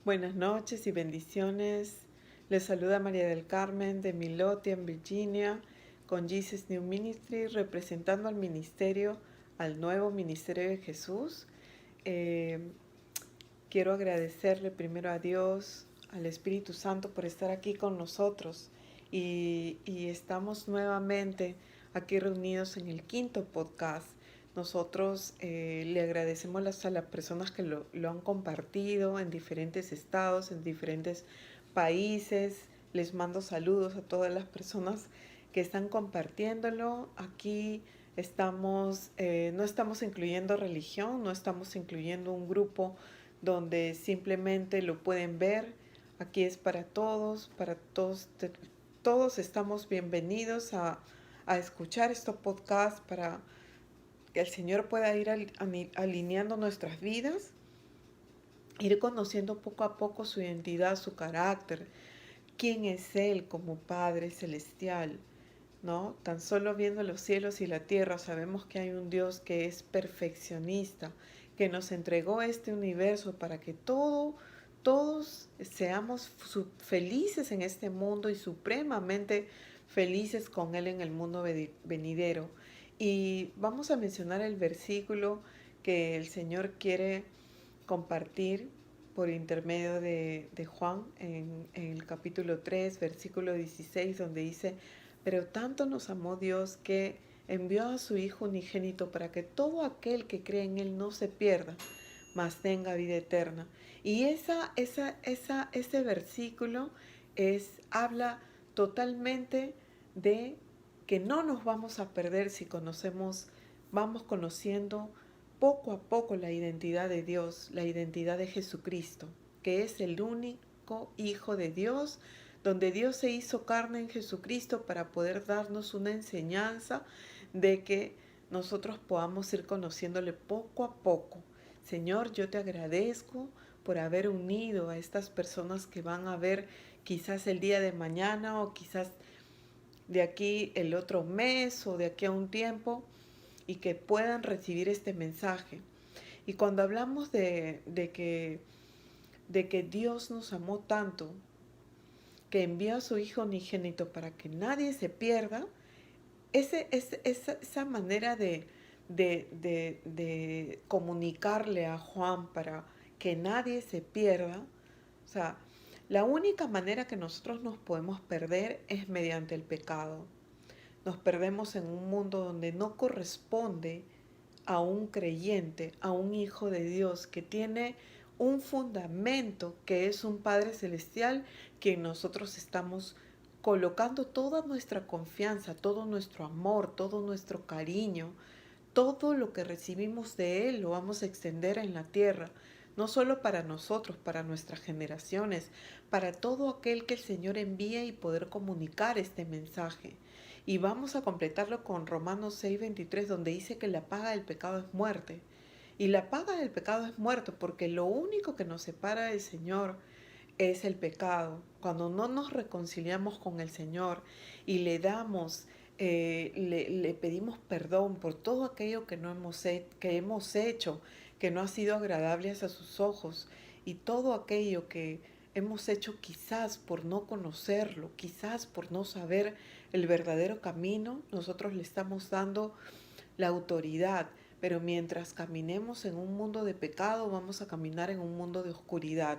Buenas noches y bendiciones. Les saluda María del Carmen de Milwaukee, en Virginia, con Jesus New Ministry, representando al nuevo ministerio de Jesús. Eh, Quiero agradecerle primero a Dios, al Espíritu Santo por estar aquí con nosotros y estamos nuevamente aquí reunidos en el quinto podcast. Nosotros le agradecemos a las personas que lo han compartido en diferentes estados, en diferentes países. Les mando saludos a todas las personas que están compartiéndolo. Aquí no estamos incluyendo religión, no estamos incluyendo un grupo donde simplemente lo pueden ver. Aquí es para todos, todos estamos bienvenidos a escuchar estos podcasts para que el Señor pueda ir alineando nuestras vidas, ir conociendo poco a poco su identidad, su carácter, quién es Él como Padre Celestial, ¿no? Tan solo viendo los cielos y la tierra sabemos que hay un Dios que es perfeccionista, que nos entregó este universo para que todos seamos felices en este mundo y supremamente felices con Él en el mundo venidero. Y vamos a mencionar el versículo que el Señor quiere compartir por intermedio de Juan en el capítulo 3, versículo 16, donde dice: pero tanto nos amó Dios que envió a su Hijo unigénito para que todo aquel que cree en Él no se pierda, mas tenga vida eterna. Y ese versículo habla totalmente de que no nos vamos a perder si vamos conociendo poco a poco la identidad de Dios, la identidad de Jesucristo, que es el único Hijo de Dios, donde Dios se hizo carne en Jesucristo para poder darnos una enseñanza de que nosotros podamos ir conociéndole poco a poco. Señor, yo te agradezco por haber unido a estas personas que van a ver quizás el día de mañana o quizás de aquí el otro mes o de aquí a un tiempo, y que puedan recibir este mensaje. Y cuando hablamos de que Dios nos amó tanto, que envió a su Hijo unigénito para que nadie se pierda, esa manera de comunicarle a Juan para que nadie se pierda, o sea, la única manera que nosotros nos podemos perder es mediante el pecado. Nos perdemos en un mundo donde no corresponde a un creyente, a un hijo de Dios que tiene un fundamento, que es un Padre Celestial, que nosotros estamos colocando toda nuestra confianza, todo nuestro amor, todo nuestro cariño, todo lo que recibimos de Él lo vamos a extender en la tierra, no solo para nosotros, para nuestras generaciones, para todo aquel que el Señor envía y poder comunicar este mensaje. Y vamos a completarlo con Romanos 6:23, donde dice que la paga del pecado es muerte. Y la paga del pecado es muerte porque lo único que nos separa del Señor es el pecado. Cuando no nos reconciliamos con el Señor y le pedimos perdón por todo aquello que hemos hecho, que no ha sido agradable a sus ojos, y todo aquello que hemos hecho quizás por no conocerlo, quizás por no saber el verdadero camino, nosotros le estamos dando la autoridad. Pero mientras caminemos en un mundo de pecado, vamos a caminar en un mundo de oscuridad.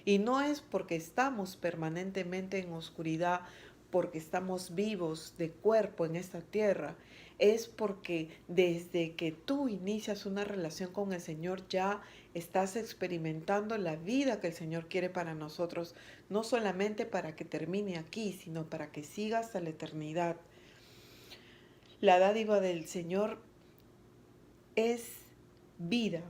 Y no es porque estamos permanentemente en oscuridad, porque estamos vivos de cuerpo en esta tierra. Es porque desde que tú inicias una relación con el Señor ya estás experimentando la vida que el Señor quiere para nosotros, no solamente para que termine aquí, sino para que siga hasta la eternidad. La dádiva del Señor es vida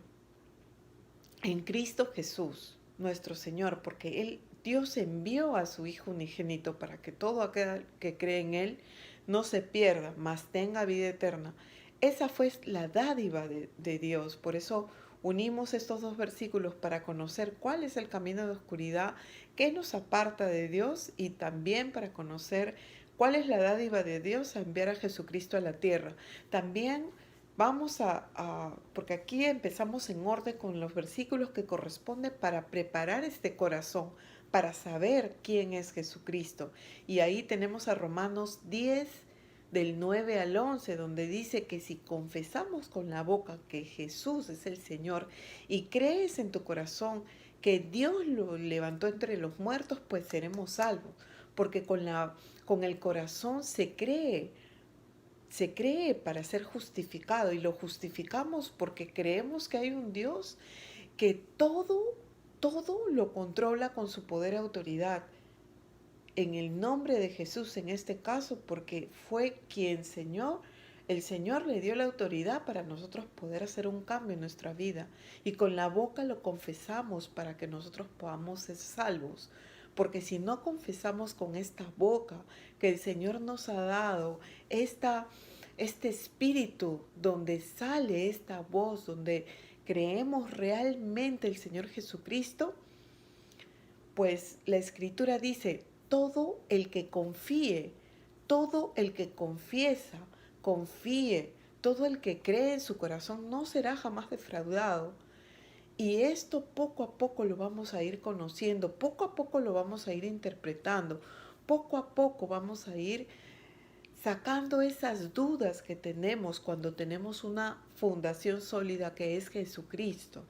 en Cristo Jesús, nuestro Señor, porque Dios envió a su Hijo unigénito para que todo aquel que cree en Él no se pierda, mas tenga vida eterna. Esa fue la dádiva de Dios. Por eso unimos estos dos versículos para conocer cuál es el camino de oscuridad que nos aparta de Dios, y también para conocer cuál es la dádiva de Dios a enviar a Jesucristo a la tierra. También porque aquí empezamos en orden con los versículos que corresponden para preparar este corazón, para saber quién es Jesucristo. Y ahí tenemos a Romanos 10, del 9 al 11, donde dice que si confesamos con la boca que Jesús es el Señor y crees en tu corazón que Dios lo levantó entre los muertos, pues seremos salvos. Porque con el corazón se cree para ser justificado, y lo justificamos porque creemos que hay un Dios que todo lo controla con su poder y autoridad. En el nombre de Jesús en este caso, porque fue el Señor le dio la autoridad para nosotros poder hacer un cambio en nuestra vida. Y con la boca lo confesamos para que nosotros podamos ser salvos. Porque si no confesamos con esta boca que el Señor nos ha dado, este espíritu donde sale esta voz, donde creemos realmente el Señor Jesucristo, pues la Escritura dice, todo el que confíe, todo el que confiesa, confíe, todo el que cree en su corazón no será jamás defraudado. Y esto poco a poco lo vamos a ir conociendo, poco a poco lo vamos a ir interpretando, poco a poco vamos a ir sacando esas dudas que tenemos cuando tenemos una fundación sólida que es Jesucristo.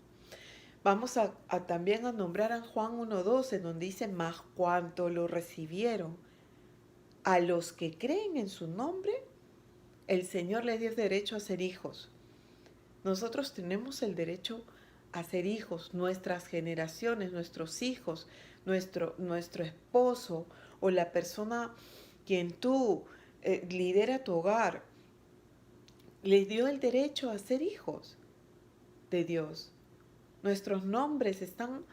Vamos también a nombrar a Juan 1:12, donde dice, más cuanto lo recibieron, a los que creen en su nombre, el Señor les dio derecho a ser hijos. Nosotros tenemos el derecho a ser hijos, nuestras generaciones, nuestros hijos, nuestro esposo o la persona quien tú lidera tu hogar, les dio el derecho a ser hijos de Dios. Nuestros nombres están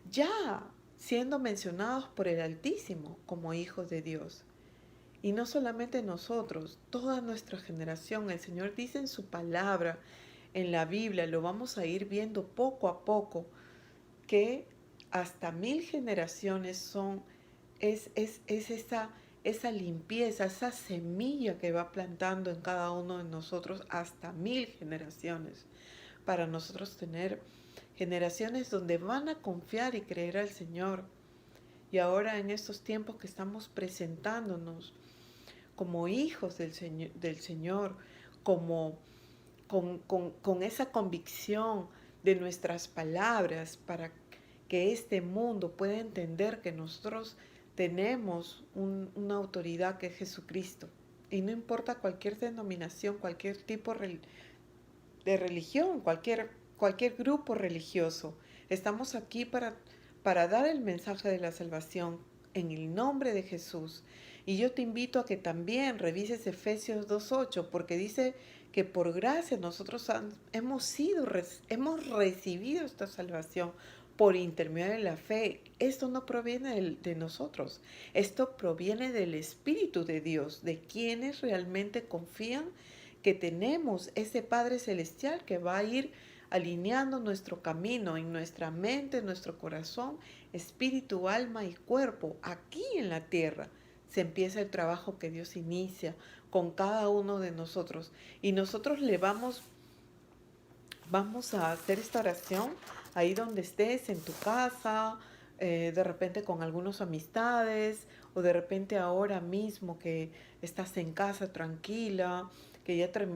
ya siendo mencionados por el Altísimo como hijos de Dios. Y no solamente nosotros, toda nuestra generación. El Señor dice en su palabra, en la Biblia, lo vamos a ir viendo poco a poco, que hasta 1000 generaciones es esa limpieza, esa semilla que va plantando en cada uno de nosotros hasta 1000 generaciones, para nosotros tener generaciones donde van a confiar y creer al Señor. Y ahora en estos tiempos que estamos presentándonos como hijos del Señor, como con esa convicción de nuestras palabras, para que este mundo pueda entender que nosotros tenemos una autoridad que es Jesucristo. Y no importa cualquier denominación, cualquier tipo de religión, cualquier grupo religioso. Estamos aquí para dar el mensaje de la salvación en el nombre de Jesús. Y yo te invito a que también revises Efesios 2:8, porque dice que por gracia nosotros hemos recibido esta salvación por intermedio de la fe. Esto no proviene de nosotros, esto proviene del Espíritu de Dios, de quienes realmente confían que tenemos ese Padre Celestial que va a ir alineando nuestro camino en nuestra mente, en nuestro corazón, espíritu, alma y cuerpo, aquí en la tierra. Se empieza el trabajo que Dios inicia con cada uno de nosotros. Y nosotros vamos a hacer esta oración ahí donde estés, en tu casa, de repente con algunas amistades, o de repente ahora mismo que estás en casa tranquila,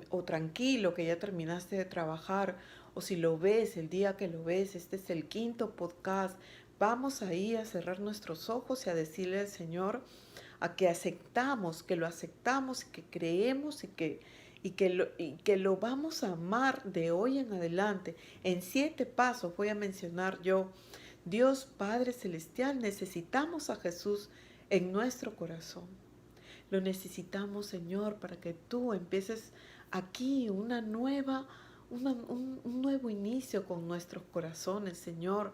o tranquilo, que ya terminaste de trabajar, o si lo ves, el día que lo ves, este es el quinto podcast. Vamos ahí a cerrar nuestros ojos y a decirle al Señor, a que lo aceptamos y que creemos y que lo vamos a amar de hoy en adelante. En 7 pasos voy a mencionar yo. Dios Padre Celestial, necesitamos a Jesús en nuestro corazón. Lo necesitamos, Señor, para que tú empieces aquí un nuevo inicio con nuestros corazones, Señor.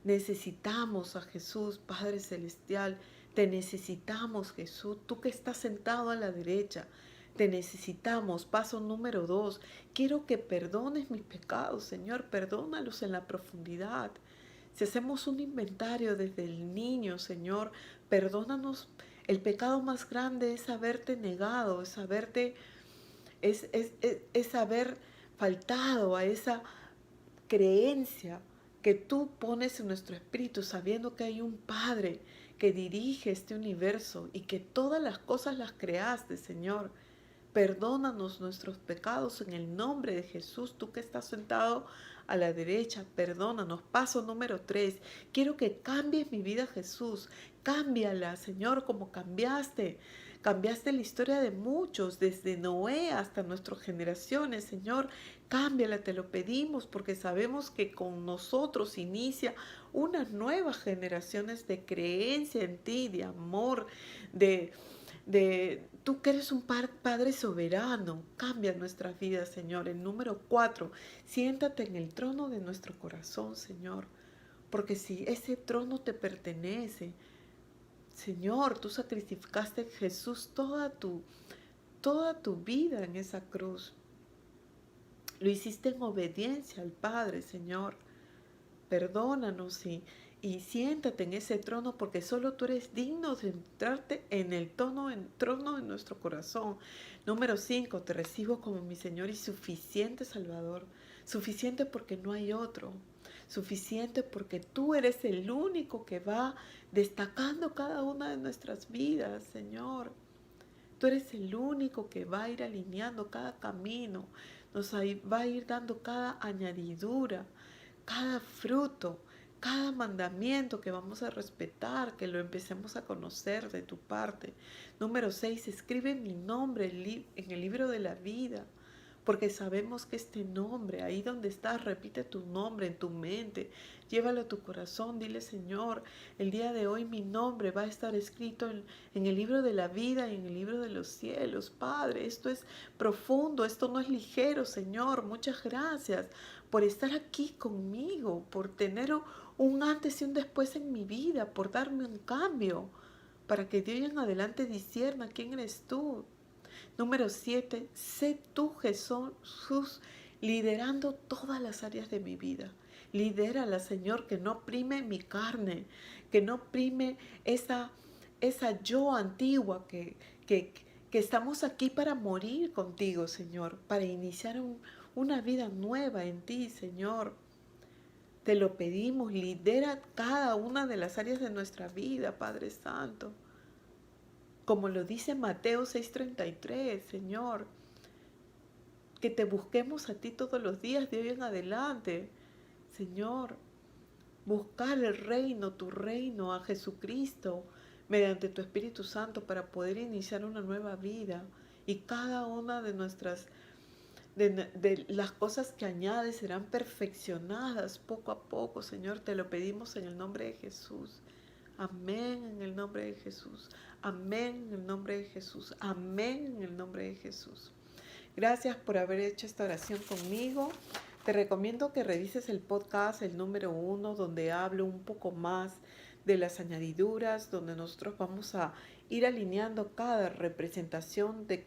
Necesitamos a Jesús, Padre Celestial. Te necesitamos, Jesús. Tú que estás sentado a la derecha. Te necesitamos. Paso número 2. Quiero que perdones mis pecados, Señor. Perdónalos en la profundidad. Si hacemos un inventario desde el niño, Señor, perdónanos. El pecado más grande es haberte negado, es haberte es haber faltado a esa creencia que tú pones en nuestro espíritu, sabiendo que hay un Padre que dirige este universo y que todas las cosas las creaste, Señor. Perdónanos nuestros pecados en el nombre de Jesús. Tú que estás sentado a la derecha, perdónanos. Paso número 3. Quiero que cambies mi vida, Jesús. Cámbiala, Señor, como cambiaste. Cambiaste la historia de muchos, desde Noé hasta nuestras generaciones, Señor. Cámbiala, te lo pedimos, porque sabemos que con nosotros inicia unas nuevas generaciones de creencia en ti, de amor, de tú que eres un Padre soberano. Cambia nuestras vidas, Señor. El número 4, siéntate en el trono de nuestro corazón, Señor. Porque si ese trono te pertenece, Señor, tú sacrificaste, Jesús, toda tu vida en esa cruz. Lo hiciste en obediencia al Padre, Señor. Perdónanos y siéntate en ese trono, porque solo tú eres digno de entrarte en el trono de nuestro corazón. Número 5, te recibo como mi Señor y suficiente Salvador. Suficiente porque no hay otro. Suficiente porque tú eres el único que va destacando cada una de nuestras vidas, Señor. Tú eres el único que va a ir alineando cada camino, nos va a ir dando cada añadidura, cada fruto, cada mandamiento que vamos a respetar, que lo empecemos a conocer de tu parte. Número 6, escribe mi nombre en el libro de la vida, porque sabemos que este nombre, ahí donde estás, repite tu nombre en tu mente, llévalo a tu corazón, dile: Señor, el día de hoy mi nombre va a estar escrito en el libro de la vida y en el libro de los cielos. Padre, esto es profundo, esto no es ligero, Señor. Muchas gracias por estar aquí conmigo, por tener un antes y un después en mi vida, por darme un cambio, para que de hoy en adelante discierna quién eres tú. Número 7, sé tú, Jesús, liderando todas las áreas de mi vida. Lidérala, Señor, que no prime mi carne, que no prime esa yo antigua que estamos aquí para morir contigo, Señor, para iniciar una vida nueva en ti, Señor. Te lo pedimos, lidera cada una de las áreas de nuestra vida, Padre Santo. Como lo dice Mateo 6:33, Señor, que te busquemos a ti todos los días de hoy en adelante. Señor, buscar el reino, tu reino, a Jesucristo, mediante tu Espíritu Santo, para poder iniciar una nueva vida. Y cada una de de las cosas que añades serán perfeccionadas poco a poco. Señor, te lo pedimos en el nombre de Jesús. Amén, en el nombre de Jesús. Amén, en el nombre de Jesús. Amén, en el nombre de Jesús. Gracias por haber hecho esta oración conmigo. Te recomiendo que revises el podcast, el número 1, donde hablo un poco más de las añadiduras, donde nosotros vamos a ir alineando cada representación de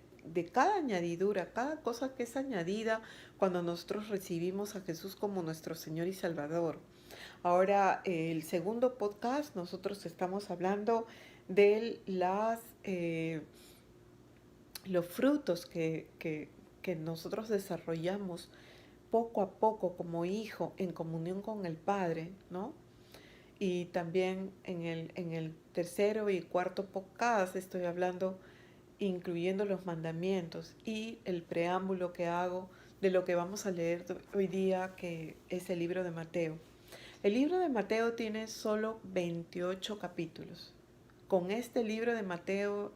cada añadidura, cada cosa que es añadida cuando nosotros recibimos a Jesús como nuestro Señor y Salvador. Ahora, el segundo podcast, nosotros estamos hablando de los frutos que nosotros desarrollamos poco a poco como hijo en comunión con el Padre, ¿no? Y también en el tercero y cuarto podcast estoy hablando, incluyendo los mandamientos y el preámbulo que hago de lo que vamos a leer hoy día, que es el libro de Mateo. El libro de Mateo tiene solo 28 capítulos. Con este libro de Mateo,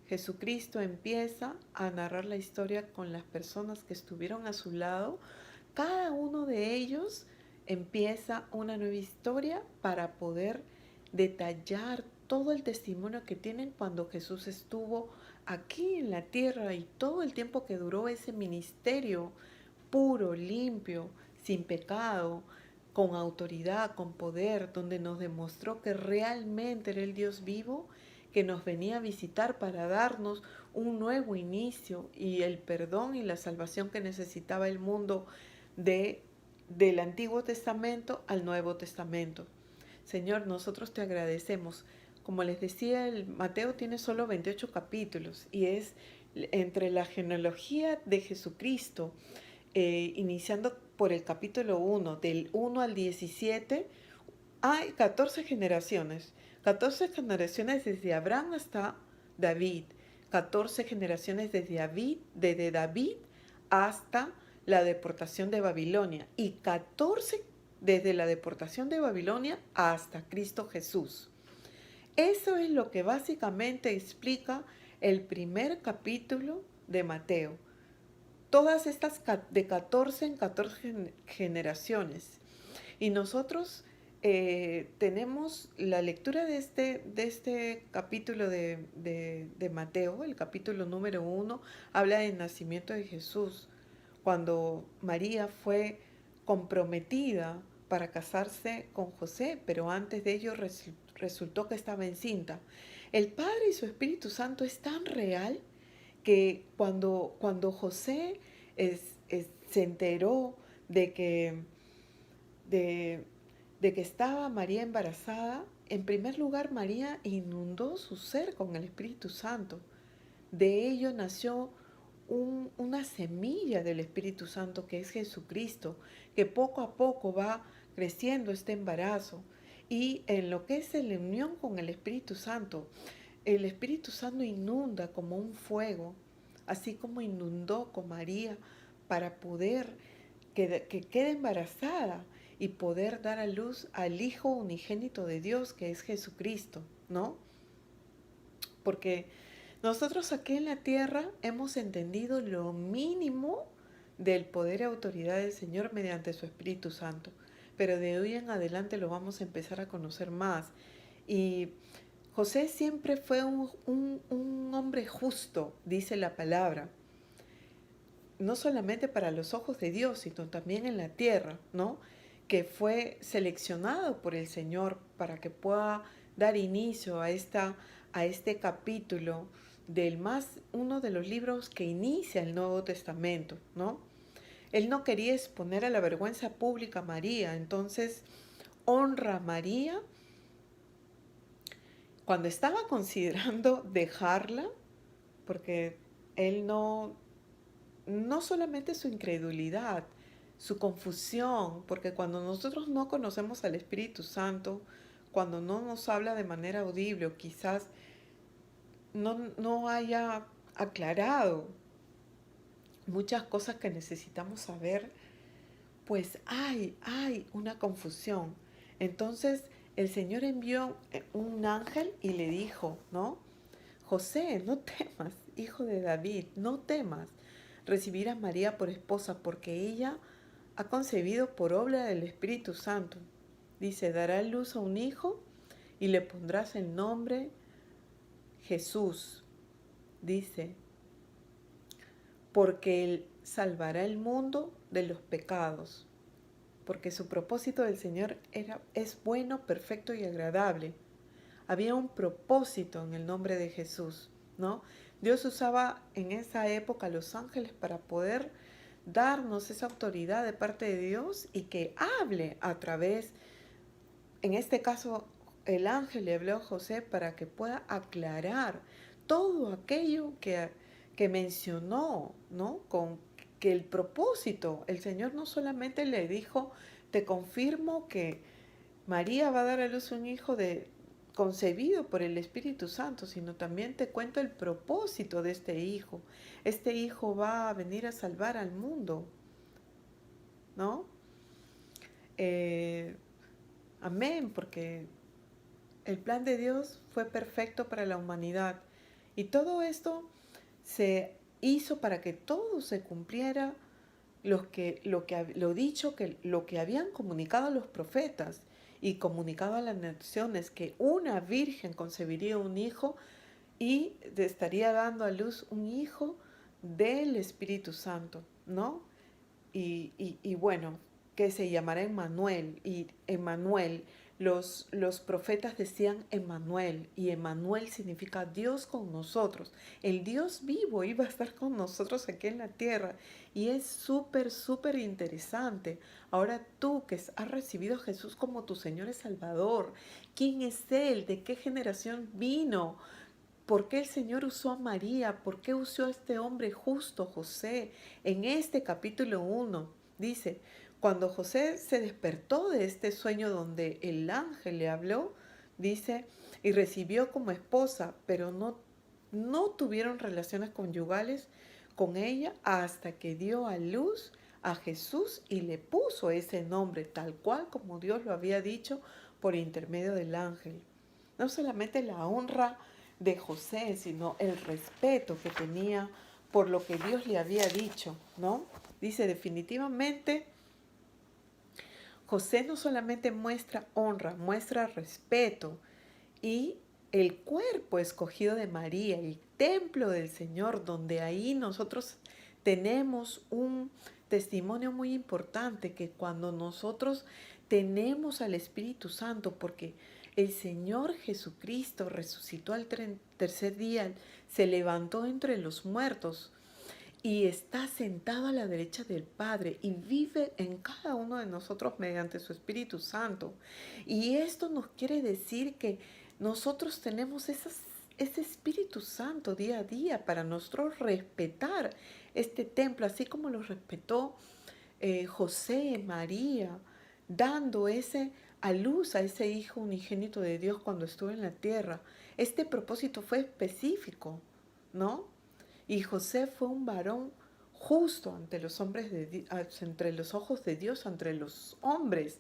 Jesucristo empieza a narrar la historia con las personas que estuvieron a su lado. Cada uno de ellos empieza una nueva historia para poder detallar todo el testimonio que tienen cuando Jesús estuvo aquí en la tierra y todo el tiempo que duró ese ministerio puro, limpio, sin pecado, con autoridad, con poder, donde nos demostró que realmente era el Dios vivo que nos venía a visitar para darnos un nuevo inicio y el perdón y la salvación que necesitaba el mundo del Antiguo Testamento al Nuevo Testamento. Señor, nosotros te agradecemos. Como les decía, el Mateo tiene solo 28 capítulos y es entre la genealogía de Jesucristo, iniciando por el capítulo 1, del 1 al 17, hay 14 generaciones. 14 generaciones desde Abraham hasta David. 14 generaciones desde David hasta la deportación de Babilonia. Y 14 desde la deportación de Babilonia hasta Cristo Jesús. Eso es lo que básicamente explica el primer capítulo de Mateo. Todas estas de 14 en 14 generaciones. Y nosotros tenemos la lectura de este capítulo de Mateo, el capítulo número 1, habla del nacimiento de Jesús, cuando María fue comprometida para casarse con José, pero antes de ello resultó que estaba encinta. El Padre y su Espíritu Santo es tan real que cuando José se enteró de que, de que estaba María embarazada, en primer lugar María inundó su ser con el Espíritu Santo. De ello nació una semilla del Espíritu Santo que es Jesucristo, que poco a poco va creciendo este embarazo. Y en lo que es la unión con el Espíritu Santo, el Espíritu Santo inunda como un fuego, así como inundó con María para poder que quede embarazada y poder dar a luz al Hijo unigénito de Dios, que es Jesucristo, ¿no? Porque nosotros aquí en la tierra hemos entendido lo mínimo del poder y autoridad del Señor mediante su Espíritu Santo, pero de hoy en adelante lo vamos a empezar a conocer más. Y José siempre fue un hombre justo, dice la palabra, no solamente para los ojos de Dios, sino también en la tierra, ¿no? Que fue seleccionado por el Señor para que pueda dar inicio a este capítulo uno de los libros que inicia el Nuevo Testamento, ¿no? Él no quería exponer a la vergüenza pública a María, entonces honra a María cuando estaba considerando dejarla, porque él no solamente su incredulidad, su confusión, porque cuando nosotros no conocemos al Espíritu Santo, cuando no nos habla de manera audible o quizás no haya aclarado muchas cosas que necesitamos saber, pues hay una confusión. Entonces el Señor envió un ángel y le dijo, ¿no? José, no temas, hijo de David, no temas recibir a María por esposa, porque ella ha concebido por obra del Espíritu Santo. Dice, dará luz a un hijo y le pondrás el nombre Jesús. Dice, porque él salvará el mundo de los pecados, porque su propósito del Señor es bueno, perfecto y agradable. Había un propósito en el nombre de Jesús, ¿no? Dios usaba en esa época a los ángeles para poder darnos esa autoridad de parte de Dios y que hable a través, en este caso, el ángel le habló a José para que pueda aclarar todo aquello que mencionó, ¿no? Con que el propósito, el Señor no solamente le dijo, te confirmo que María va a dar a luz un hijo concebido por el Espíritu Santo, sino también te cuento el propósito de este hijo. Este hijo va a venir a salvar al mundo, ¿no? Amén, porque el plan de Dios fue perfecto para la humanidad y todo esto se hizo para que todo se cumpliera lo que habían comunicado los profetas y comunicado a las naciones, que una virgen concebiría un hijo y estaría dando a luz un hijo del Espíritu Santo, ¿no? Y bueno, que se llamará Emmanuel, y Emmanuel, los profetas decían Emmanuel, y Emmanuel significa Dios con nosotros. El Dios vivo iba a estar con nosotros aquí en la tierra, y es súper, súper interesante. Ahora tú que has recibido a Jesús como tu Señor y Salvador, ¿quién es Él? ¿De qué generación vino? ¿Por qué el Señor usó a María? ¿Por qué usó a este hombre justo, José? En este capítulo 1 dice, cuando José se despertó de este sueño donde el ángel le habló, dice, y recibió como esposa, pero no tuvieron relaciones conyugales con ella hasta que dio a luz a Jesús y le puso ese nombre tal cual como Dios lo había dicho por intermedio del ángel. No solamente la honra de José, sino el respeto que tenía por lo que Dios le había dicho, ¿no? Dice definitivamente, José no solamente muestra honra, muestra respeto y el cuerpo escogido de María, el templo del Señor, donde ahí nosotros tenemos un testimonio muy importante, que cuando nosotros tenemos al Espíritu Santo, porque el Señor Jesucristo resucitó al tercer día, se levantó entre los muertos y está sentado a la derecha del Padre y vive en cada uno de nosotros mediante su Espíritu Santo. Y esto nos quiere decir que nosotros tenemos ese Espíritu Santo día a día para nosotros respetar este templo, así como lo respetó José, María, dando a luz a ese Hijo unigénito de Dios cuando estuvo en la tierra. Este propósito fue específico, ¿no? Y José fue un varón justo ante los hombres entre los ojos de Dios, entre los hombres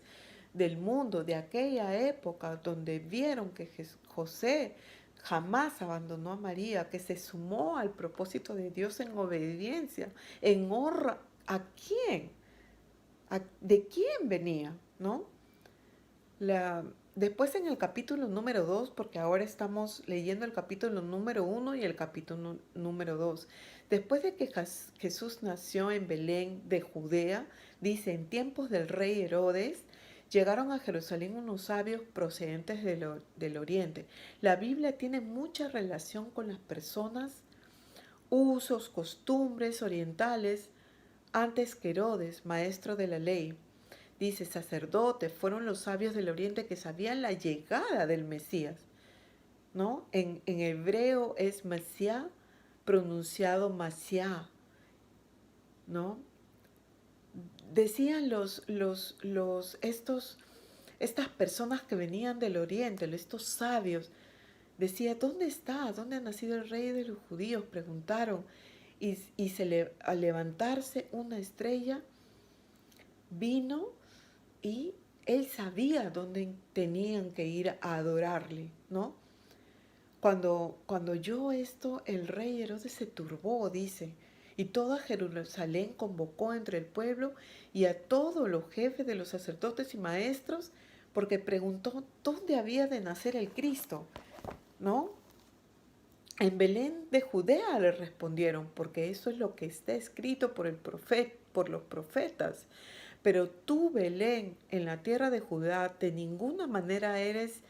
del mundo de aquella época, donde vieron que José jamás abandonó a María, que se sumó al propósito de Dios en obediencia, en honra. ¿A quién? ¿De quién venía? ¿No? Después en el capítulo número 2, porque ahora estamos leyendo el capítulo número 1 y el capítulo número 2. Después de que Jesús nació en Belén de Judea, dice, en tiempos del rey Herodes, llegaron a Jerusalén unos sabios procedentes del oriente. La Biblia tiene mucha relación con las personas, usos, costumbres orientales, antes que Herodes, maestro de la ley. Dice, sacerdotes, fueron los sabios del oriente que sabían la llegada del Mesías, ¿no? En hebreo es Mesías, pronunciado Masiá, ¿no? Decían estas personas que venían del oriente, estos sabios, decía, ¿dónde está? ¿Dónde ha nacido el rey de los judíos? Preguntaron. Al levantarse una estrella, vino y él sabía dónde tenían que ir a adorarle, ¿no? Cuando oyó esto, el rey Herodes se turbó, dice, y toda Jerusalén convocó entre el pueblo y a todos los jefes de los sacerdotes y maestros, porque preguntó dónde había de nacer el Cristo, ¿no? En Belén de Judea le respondieron, porque eso es lo que está escrito por los profetas. Pero tú, Belén, en la tierra de Judá, de ninguna manera eres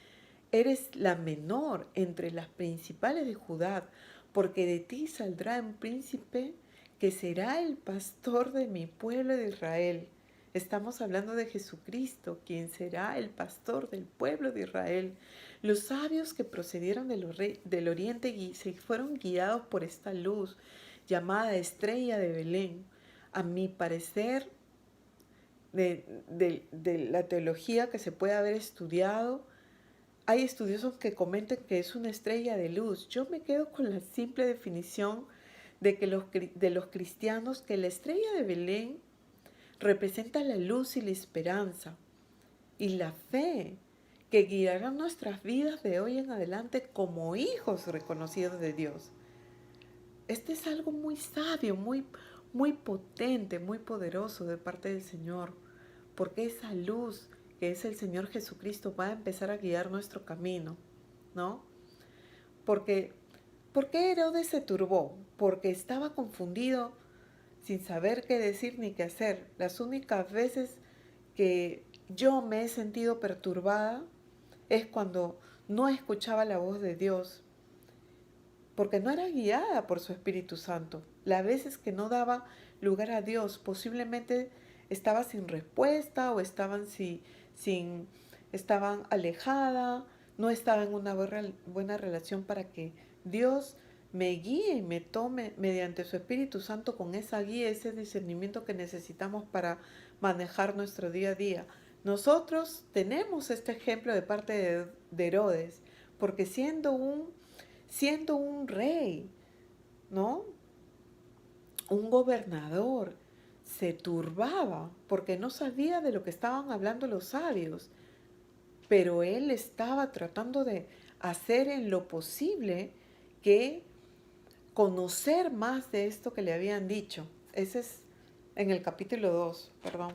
la menor entre las principales de Judá, porque de ti saldrá un príncipe que será el pastor de mi pueblo de Israel. Estamos hablando de Jesucristo, quien será el pastor del pueblo de Israel. Los sabios que procedieron del oriente se fueron guiados por esta luz llamada estrella de Belén. A mi parecer, de la teología que se puede haber estudiado, hay estudiosos que comentan que es una estrella de luz. Yo me quedo con la simple definición de los cristianos que la estrella de Belén representa la luz y la esperanza y la fe que guiará nuestras vidas de hoy en adelante como hijos reconocidos de Dios. Este es algo muy sabio, muy potente, muy poderoso de parte del Señor, porque esa luz que es el Señor Jesucristo va a empezar a guiar nuestro camino, ¿no? Porque, ¿por qué Herodes se turbó? Porque estaba confundido, sin saber qué decir ni qué hacer. Las únicas veces que yo me he sentido perturbada es cuando no escuchaba la voz de Dios, porque no era guiada por su Espíritu Santo. Las veces que no daba lugar a Dios, posiblemente estaba sin respuesta o estaban alejada, no estaba en una buena relación para que Dios me guíe y me tome mediante su Espíritu Santo con esa guía, ese discernimiento que necesitamos para manejar nuestro día a día. Nosotros tenemos este ejemplo de parte de Herodes, porque siendo un rey, ¿no? Un gobernador, se turbaba porque no sabía de lo que estaban hablando los sabios, pero él estaba tratando de hacer en lo posible que conocer más de esto que le habían dicho. Ese es en el capítulo 2, perdón.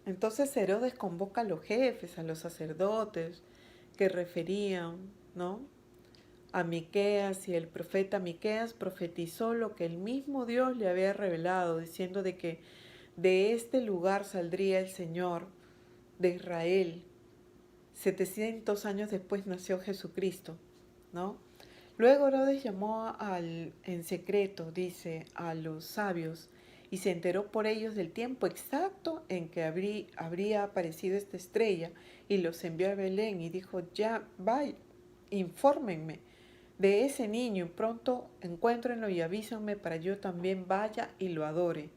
Entonces Herodes convoca a los jefes, a los sacerdotes que referían, ¿no?, a Miqueas, y el profeta Miqueas profetizó lo que el mismo Dios le había revelado, diciendo de que de este lugar saldría el Señor de Israel. 700 años después nació Jesucristo, ¿no? Luego Herodes llamó en secreto, dice, a los sabios, y se enteró por ellos del tiempo exacto en que habría aparecido esta estrella, y los envió a Belén y dijo: ya, vaya, infórmenme de ese niño, y pronto encuéntrenlo y avísenme para yo también vaya y lo adore.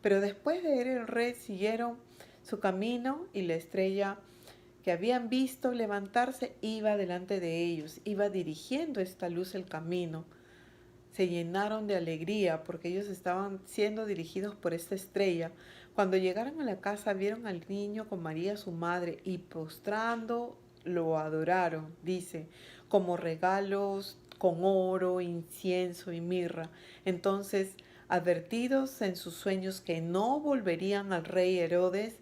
Pero después de ir el rey siguieron su camino, y la estrella que habían visto levantarse iba delante de ellos, iba dirigiendo esta luz el camino. Se llenaron de alegría porque ellos estaban siendo dirigidos por esta estrella. Cuando llegaron a la casa vieron al niño con María su madre y postrando lo adoraron, dice, como regalos con oro, incienso y mirra. Entonces, advertidos en sus sueños que no volverían al rey Herodes,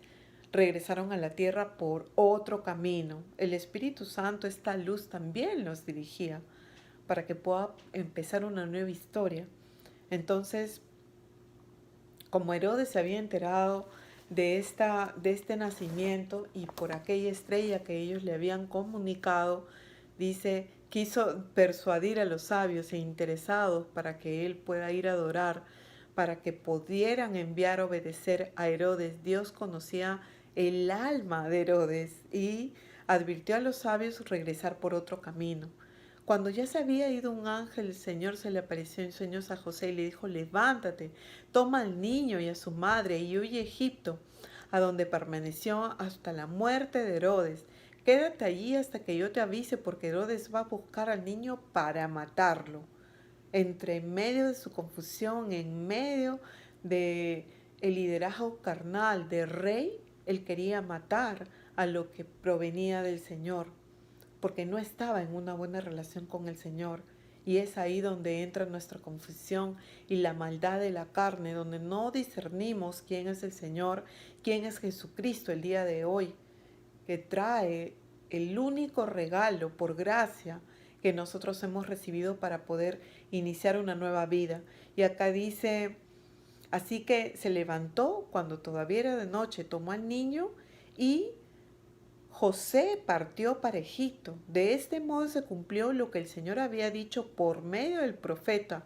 regresaron a la tierra por otro camino. El Espíritu Santo, esta luz, también los dirigía para que pueda empezar una nueva historia. Entonces, como Herodes se había enterado de este nacimiento y por aquella estrella que ellos le habían comunicado, dice, quiso persuadir a los sabios e interesados para que él pueda ir a adorar, para que pudieran enviar a obedecer a Herodes. Dios conocía el alma de Herodes y advirtió a los sabios regresar por otro camino. Cuando ya se había ido un ángel, el Señor se le apareció en sueños a José y le dijo: levántate, toma al niño y a su madre y huye a Egipto, a donde permaneció hasta la muerte de Herodes. Quédate allí hasta que yo te avise, porque Herodes va a buscar al niño para matarlo. Entre medio de su confusión, en medio de el liderazgo carnal del rey, él quería matar a lo que provenía del Señor, porque no estaba en una buena relación con el Señor. Y es ahí donde entra nuestra confusión y la maldad de la carne, donde no discernimos quién es el Señor, quién es Jesucristo el día de hoy, que trae el único regalo por gracia que nosotros hemos recibido para poder iniciar una nueva vida. Y acá dice: así que se levantó cuando todavía era de noche, tomó al niño y José partió para Egipto. De este modo se cumplió lo que el Señor había dicho por medio del profeta: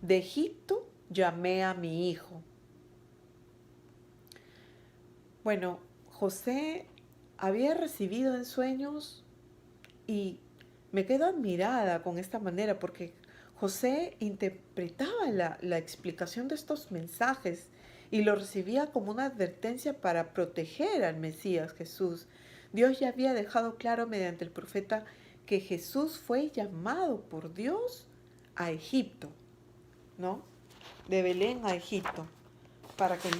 de Egipto llamé a mi hijo. Bueno, José había recibido en sueños, y me quedo admirada con esta manera porque José interpretaba la explicación de estos mensajes y lo recibía como una advertencia para proteger al Mesías Jesús. Dios ya había dejado claro mediante el profeta que Jesús fue llamado por Dios a Egipto, ¿no? De Belén a Egipto, para que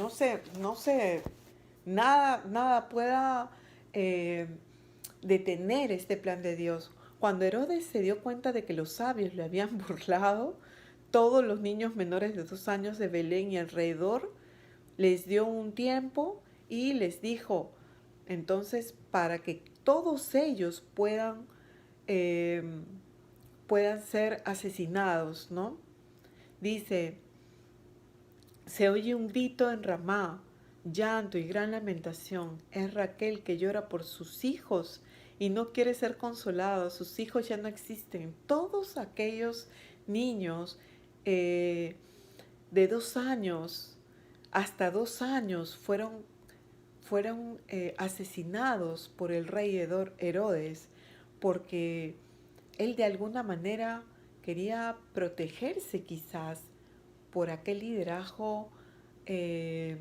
nada pueda eh, detener este plan de Dios. Cuando Herodes se dio cuenta de que los sabios le habían burlado, todos los niños menores de 2 años de Belén y alrededor les dio un tiempo y les dijo, entonces, para que todos ellos eh, puedan ser asesinados, ¿no? Dice: se oye un grito en Ramá, llanto y gran lamentación. Es Raquel que llora por sus hijos y no quiere ser consolada. Sus hijos ya no existen. Todos aquellos niños de 2 años hasta 2 años fueron asesinados por el rey Herodes, porque él de alguna manera quería protegerse quizás por aquel liderazgo eh,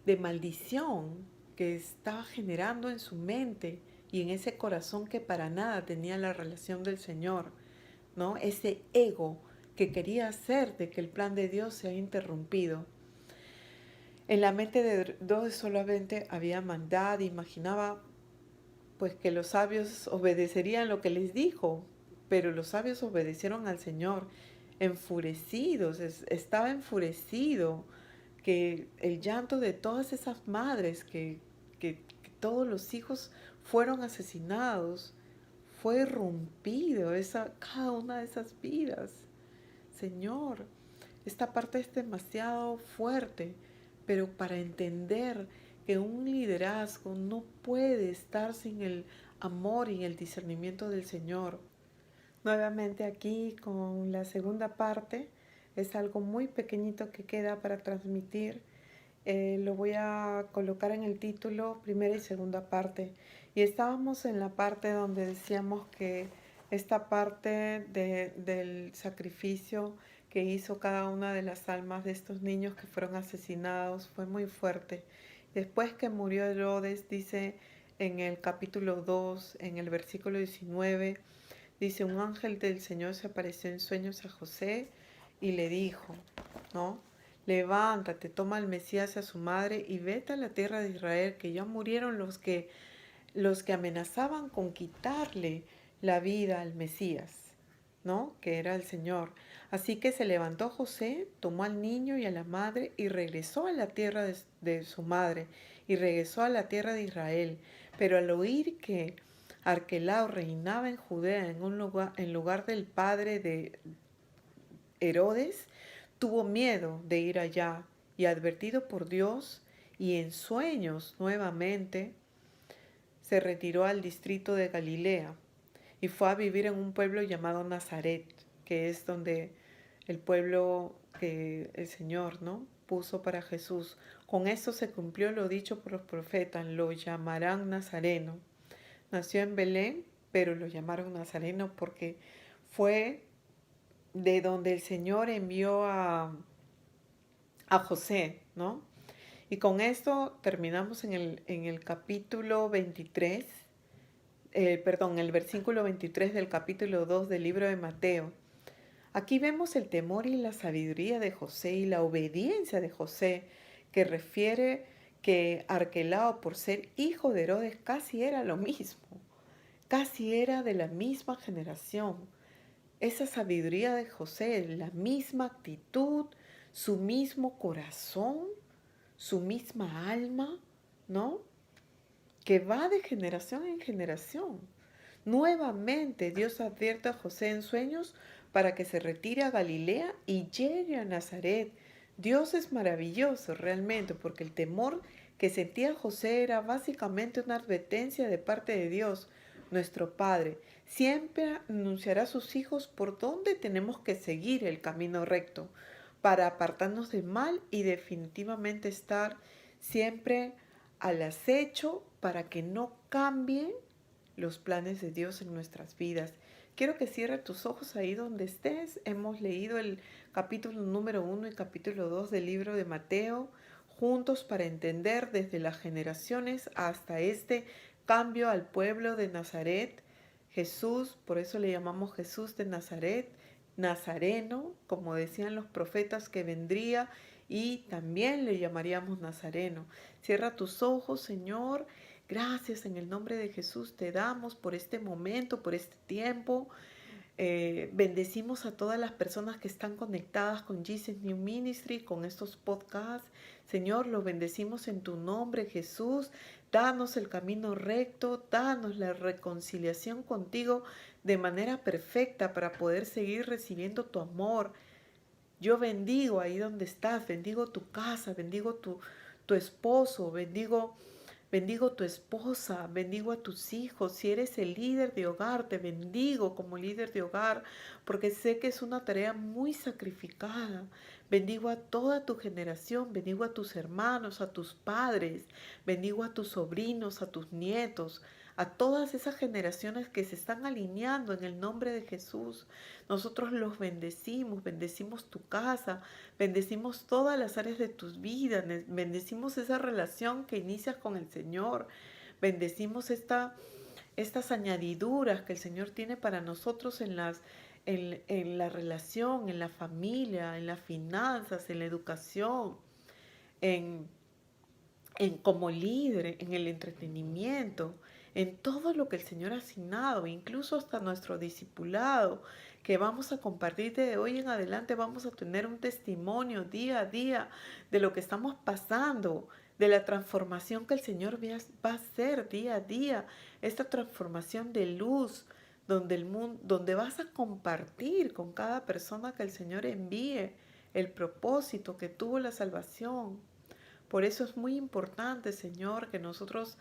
de maldición que estaba generando en su mente y en ese corazón que para nada tenía la relación del Señor, ¿no? Ese ego que quería hacer de que el plan de Dios se haya interrumpido. En la mente de Herodes solamente había maldad, imaginaba pues que los sabios obedecerían lo que les dijo, pero los sabios obedecieron al Señor, enfurecidos, estaba enfurecido que el llanto de todas esas madres, que todos los hijos fueron asesinados, fue irrumpido cada una de esas vidas. Señor, esta parte es demasiado fuerte, pero para entender que un liderazgo no puede estar sin el amor y el discernimiento del Señor. Nuevamente aquí con la segunda parte, es algo muy pequeñito que queda para transmitir. Lo voy a colocar en el título, primera y segunda parte. Y estábamos en la parte donde decíamos que esta parte del sacrificio que hizo cada una de las almas de estos niños que fueron asesinados fue muy fuerte. Después que murió Herodes, dice en el capítulo 2, en el versículo 19, dice, un ángel del Señor se apareció en sueños a José y le dijo, ¿no? Levántate, toma al Mesías a su madre y vete a la tierra de Israel, que ya murieron los que amenazaban con quitarle la vida al Mesías, ¿no? Que era el Señor. Así que se levantó José, tomó al niño y a la madre y regresó a la tierra de su madre y regresó a la tierra de Israel. Pero al oír que Arquelao reinaba en Judea en lugar del padre de Herodes, tuvo miedo de ir allá y advertido por Dios y en sueños nuevamente, se retiró al distrito de Galilea y fue a vivir en un pueblo llamado Nazaret, que es donde el pueblo que el Señor, ¿no?, puso para Jesús. Con esto se cumplió lo dicho por los profetas, lo llamarán Nazareno. Nació en Belén, pero lo llamaron Nazareno porque fue de donde el Señor envió a José, ¿no? Y con esto terminamos en el capítulo 23, el versículo 23 del capítulo 2 del libro de Mateo. Aquí vemos el temor y la sabiduría de José y la obediencia de José, que refiere que Arquelao, por ser hijo de Herodes, casi era lo mismo, casi era de la misma generación. Esa sabiduría de José, la misma actitud, su mismo corazón, su misma alma, ¿no? Que va de generación en generación. Nuevamente Dios advierte a José en sueños para que se retire a Galilea y llegue a Nazaret. Dios es maravilloso realmente porque el temor que sentía José era básicamente una advertencia de parte de Dios, nuestro Padre. Siempre anunciará a sus hijos por dónde tenemos que seguir el camino recto para apartarnos del mal y definitivamente estar siempre al acecho para que no cambien los planes de Dios en nuestras vidas. Quiero que cierres tus ojos ahí donde estés. Hemos leído el capítulo número 1 y capítulo 2 del libro de Mateo juntos para entender desde las generaciones hasta este cambio al pueblo de Nazaret. Jesús, por eso le llamamos Jesús de Nazaret, Nazareno, como decían los profetas que vendría, y también le llamaríamos Nazareno. Cierra tus ojos, Señor. Gracias en el nombre de Jesús te damos por este momento, por este tiempo. Bendecimos a todas las personas que están conectadas con Jesus New Ministry, con estos podcasts. Señor, lo bendecimos en tu nombre, Jesús. Danos el camino recto, danos la reconciliación contigo de manera perfecta para poder seguir recibiendo tu amor. Yo bendigo ahí donde estás, bendigo tu casa, bendigo tu esposo, bendigo tu esposa, bendigo a tus hijos. Si eres el líder de hogar, te bendigo como líder de hogar, porque sé que es una tarea muy sacrificada, Bendigo a toda tu generación, bendigo a tus hermanos, a tus padres, bendigo a tus sobrinos, a tus nietos, a todas esas generaciones que se están alineando en el nombre de Jesús. Nosotros los bendecimos, bendecimos tu casa, bendecimos todas las áreas de tus vidas, bendecimos esa relación que inicias con el Señor, bendecimos estas añadiduras que el Señor tiene para nosotros en la relación, en la familia, en las finanzas, en la educación, en, como líder, en el entretenimiento, en todo lo que el Señor ha asignado, incluso hasta nuestro discipulado, que vamos a compartir de hoy en adelante, vamos a tener un testimonio día a día de lo que estamos pasando, de la transformación que el Señor va a hacer día a día, esta transformación de luz, donde vas a compartir con cada persona que el Señor envíe el propósito que tuvo la salvación. Por eso es muy importante, Señor, que nosotros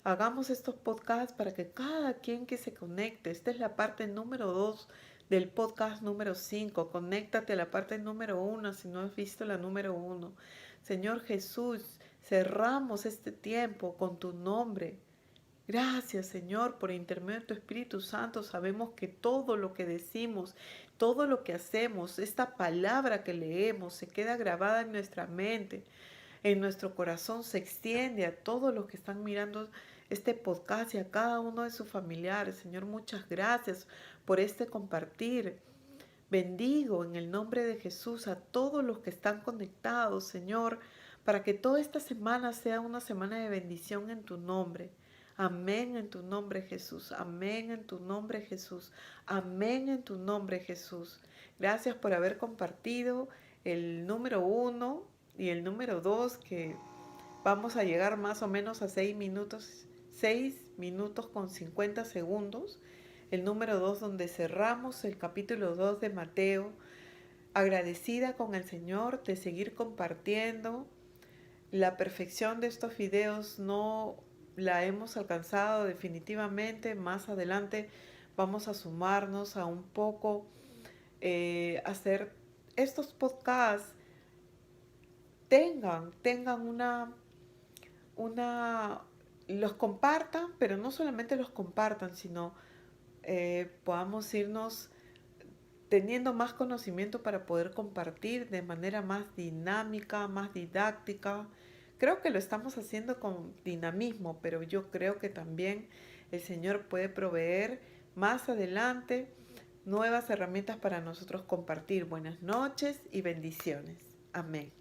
hagamos estos podcasts para que cada quien que se conecte, esta es la parte número 2 del podcast número 5, conéctate a la parte número 1 si no has visto la número 1. Señor Jesús, cerramos este tiempo con tu nombre. Gracias, Señor, por intermedio de tu Espíritu Santo. Sabemos que todo lo que decimos, todo lo que hacemos, esta palabra que leemos, se queda grabada en nuestra mente, en nuestro corazón, se extiende a todos los que están mirando este podcast y a cada uno de sus familiares. Señor, muchas gracias por este compartir. Bendigo en el nombre de Jesús a todos los que están conectados, Señor, para que toda esta semana sea una semana de bendición en tu nombre. Amén en tu nombre, Jesús. Amén en tu nombre, Jesús. Amén en tu nombre, Jesús. Gracias por haber compartido el número 1 y el número 2, que vamos a llegar más o menos a 6 minutos con 50 segundos. El número 2, donde cerramos el capítulo 2 de Mateo. Agradecida con el Señor de seguir compartiendo. La perfección de estos videos no la hemos alcanzado definitivamente. Más adelante vamos a sumarnos a un poco, hacer estos podcasts tengan los compartan, pero no solamente los compartan, sino podamos irnos teniendo más conocimiento para poder compartir de manera más dinámica, más didáctica. Creo que lo estamos haciendo con dinamismo, pero yo creo que también el Señor puede proveer más adelante nuevas herramientas para nosotros compartir. Buenas noches y bendiciones. Amén.